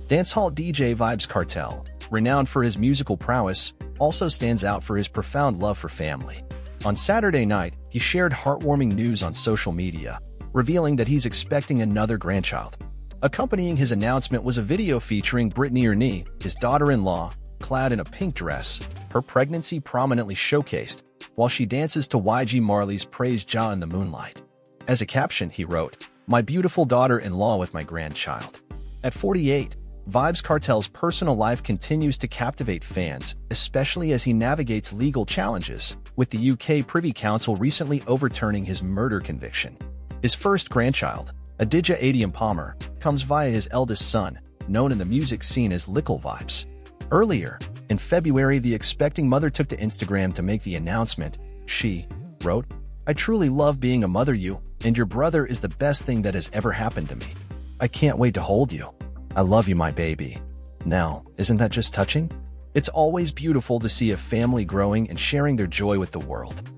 Dancehall DJ Vybz Kartel, renowned for his musical prowess, also stands out for his profound love for family. On Saturday night, he shared heartwarming news on social media, revealing that he's expecting another grandchild. Accompanying his announcement was a video featuring britneyearnee, his daughter-in-law, clad in a pink dress, her pregnancy prominently showcased, while she dances to YG Marley's Praise Jah in the moonlight. As a caption, he wrote, "My beautiful daughter-in-law with my grandchild." At 48, Vybz Kartel's personal life continues to captivate fans, especially as he navigates legal challenges, with the UK Privy Council recently overturning his murder conviction. His first grandchild, Adidja Adium Palmer, comes via his eldest son, known in the music scene as Lickle Vybz. Earlier, in February, the expecting mother took to Instagram to make the announcement. She wrote, "I truly love being a mother, you and your brother is the best thing that has ever happened to me. I can't wait to hold you. I love you, my baby." Now, isn't that just touching? It's always beautiful to see a family growing and sharing their joy with the world.